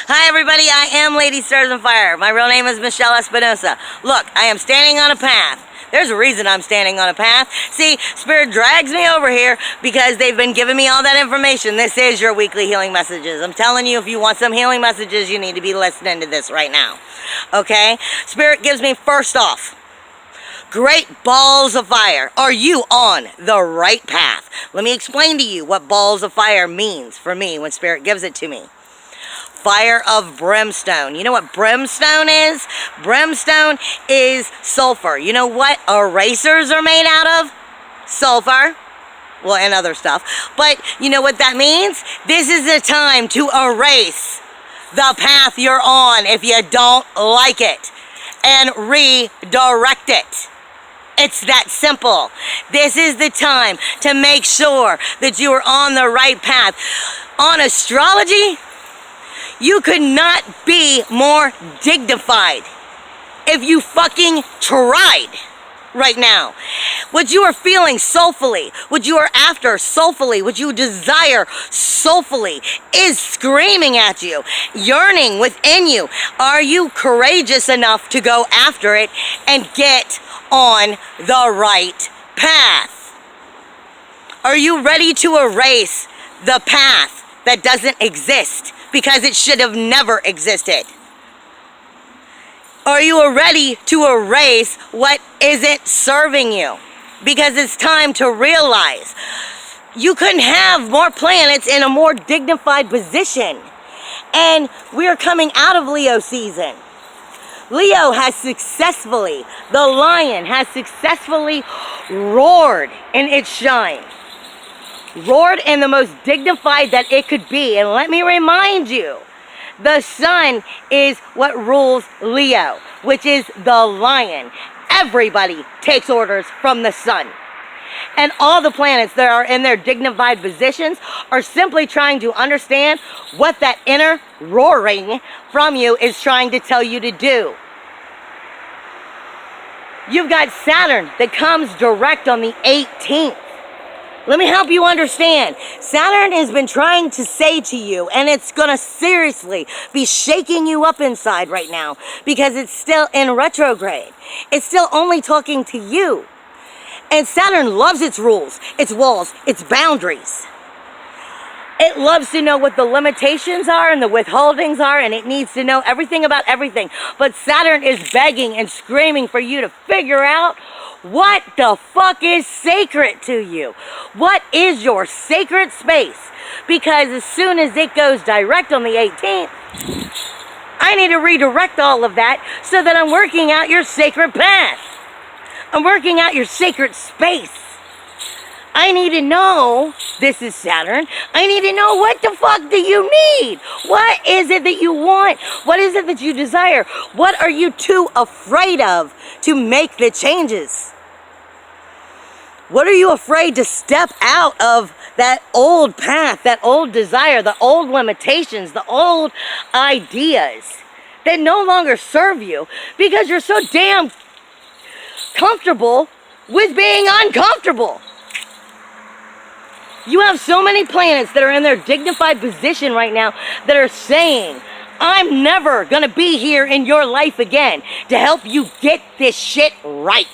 Hi everybody, I am Lady Stars on Fire. My real name is Michelle Espinosa. Look, I am standing on a path. There's a reason I'm standing on a path. See, Spirit drags me over here because they've been giving me all that information. This is your weekly healing messages. I'm telling you, if you want some healing messages, you need to be listening to this right now. Okay? Spirit gives me, first off, great balls of fire. Are you on the right path? Let me explain to you what balls of fire means for me when Spirit gives it to me. Fire of brimstone. You know what brimstone is? Brimstone is sulfur. You know what erasers are made out of? Sulfur. Well, and other stuff. But you know what that means? This is the time to erase the path you're on if you don't like it and redirect it. It's that simple. This is the time to make sure that you are on the right path. On astrology, you could not be more dignified if you fucking tried right now. What you are feeling soulfully, what you are after soulfully, what you desire soulfully is screaming at you, yearning within you. Are you courageous enough to go after it and get on the right path? Are you ready to erase the path that doesn't exist because it should have never existed? Are you ready to erase what isn't serving you? Because it's time to realize you couldn't have more planets in a more dignified position. And we're coming out of Leo season. Leo has successfully, the lion has successfully roared in its shine. Roared in the most dignified that it could be. And let me remind you, the sun is what rules Leo, which is the lion. Everybody takes orders from the sun. And all the planets that are in their dignified positions are simply trying to understand what that inner roaring from you is trying to tell you to do. You've got Saturn that comes direct on the 18th. Let me help you understand. Saturn has been trying to say to you, and it's going to seriously be shaking you up inside right now because it's still in retrograde. It's still only talking to you. And Saturn loves its rules, its walls, its boundaries. It loves to know what the limitations are and the withholdings are, and it needs to know everything about everything. But Saturn is begging and screaming for you to figure out what the fuck is sacred to you. What is your sacred space? Because as soon as it goes direct on the 18th, I need to redirect all of that so that I'm working out your sacred path. I'm working out your sacred space. I need to know, this is Saturn, I need to know what the fuck do you need? What is it that you want? What is it that you desire? What are you too afraid of to make the changes? What are you afraid to step out of that old path, that old desire, the old limitations, the old ideas that no longer serve you because you're so damn comfortable with being uncomfortable? You have so many planets that are in their dignified position right now that are saying, I'm never going to be here in your life again to help you get this shit right.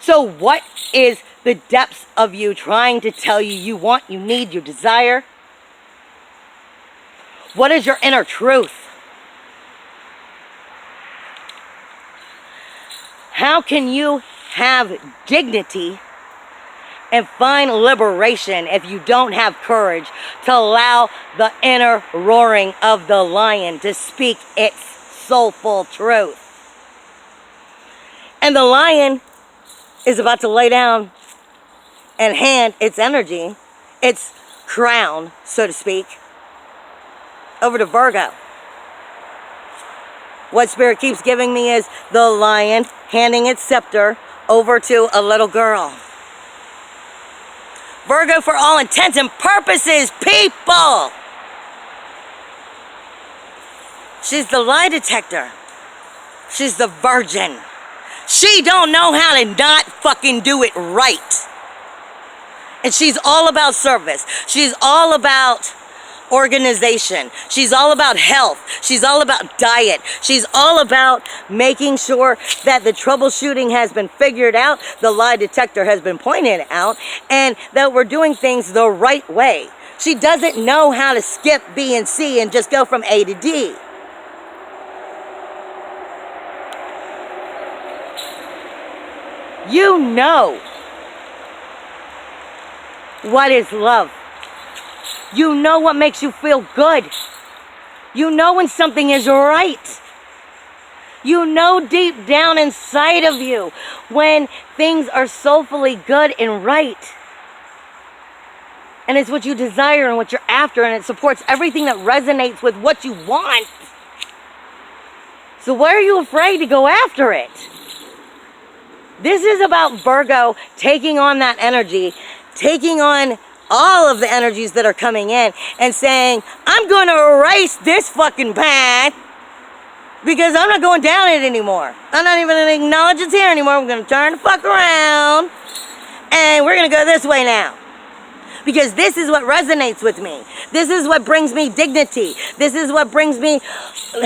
So what is the depths of you trying to tell you you want, you need, you desire? What is your inner truth? How can you have dignity and find liberation if you don't have courage to allow the inner roaring of the lion to speak its soulful truth? And the lion is about to lay down and hand its energy, its crown, so to speak, over to Virgo. What Spirit keeps giving me is the lion handing its scepter over to a little girl. Virgo, for all intents and purposes, people! She's the lie detector. She's the virgin. She don't know how to not fucking do it right. And she's all about service. She's all about organization. She's all about health. She's all about diet. She's all about making sure that the troubleshooting has been figured out, the lie detector has been pointed out, and that we're doing things the right way. She doesn't know how to skip B and C and just go from A to D. You know what is love. You know what makes you feel good. You know when something is right. You know deep down inside of you when things are soulfully good and right. And it's what you desire and what you're after, and it supports everything that resonates with what you want. So why are you afraid to go after it? This is about Virgo taking on that energy, taking on all of the energies that are coming in and saying, I'm going to erase this fucking path because I'm not going down it anymore. I'm not even going to acknowledge it's here anymore. I'm going to turn the fuck around and we're going to go this way now. Because this is what resonates with me. This is what brings me dignity. This is what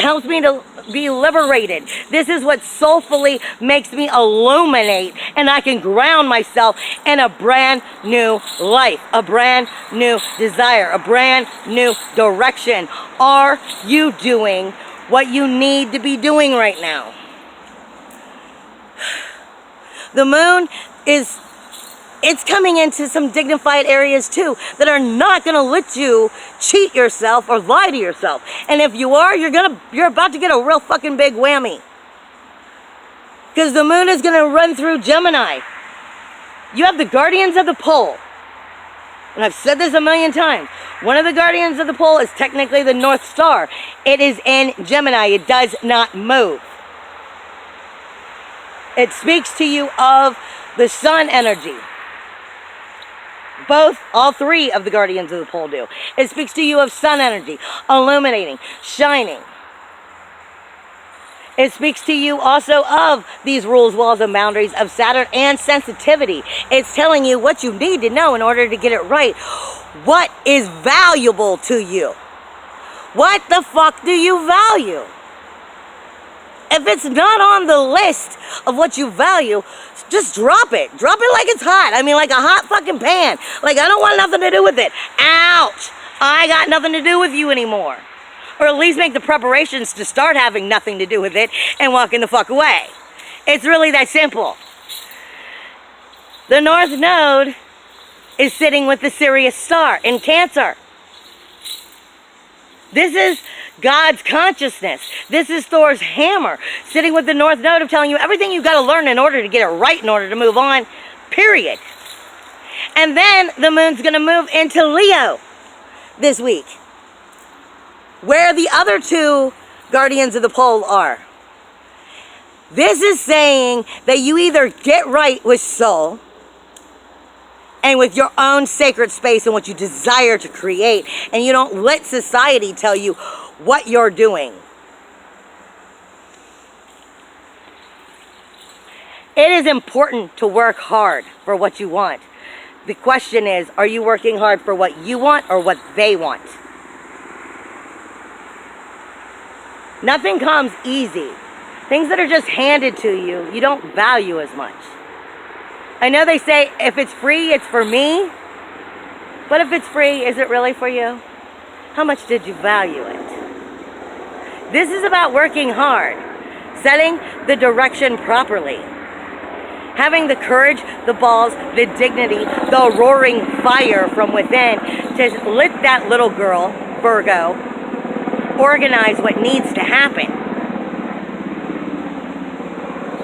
helps me to be liberated. This is what soulfully makes me illuminate, and I can ground myself in a brand new life, a brand new desire, a brand new direction. Are you doing what you need to be doing right now? The moon it's coming into some dignified areas too that are not going to let you cheat yourself or lie to yourself. And if you are, you're about to get a real fucking big whammy. Because the moon is going to run through Gemini. You have the guardians of the pole. And I've said this a million times. One of the guardians of the pole is technically the North Star. It is in Gemini. It does not move. It speaks to you of the sun energy. All three of the guardians of the pole do. It speaks to you of sun energy, illuminating, shining. It speaks to you also of these rules, walls, and boundaries of Saturn and sensitivity. It's telling you what you need to know in order to get it right. What is valuable to you? What the fuck do you value? If it's not on the list of what you value, just drop it. Drop it like it's hot. I mean, like a hot fucking pan. Like, I don't want nothing to do with it. Ouch! I got nothing to do with you anymore. Or at least make the preparations to start having nothing to do with it and walking the fuck away. It's really that simple. The North Node is sitting with the Sirius star in Cancer. This is God's consciousness. This is Thor's hammer, sitting with the North Node of telling you everything you've got to learn in order to get it right, in order to move on, period. And then the moon's going to move into Leo this week, where the other two guardians of the pole are. This is saying that you either get right with soul and with your own sacred space and what you desire to create, and you don't let society tell you what you're doing. It is important to work hard for what you want. The question is, are you working hard for what you want or what they want? Nothing comes easy. Things that are just handed to you, you don't value as much. I know they say, if it's free, it's for me. But if it's free, is it really for you? How much did you value it? This is about working hard, setting the direction properly, having the courage, the balls, the dignity, the roaring fire from within to let that little girl, Virgo, organize what needs to happen.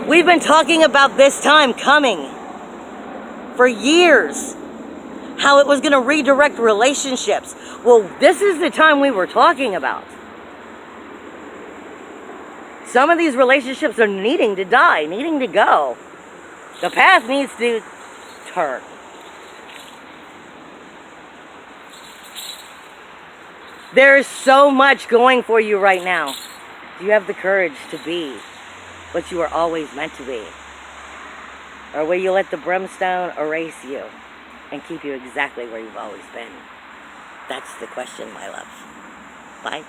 We've been talking about this time coming for years, how it was going to redirect relationships. Well, this is the time we were talking about. Some of these relationships are needing to die, needing to go. The path needs to turn. There is so much going for you right now. Do you have the courage to be what you are always meant to be? Or will you let the brimstone erase you and keep you exactly where you've always been? That's the question, my love. Bye.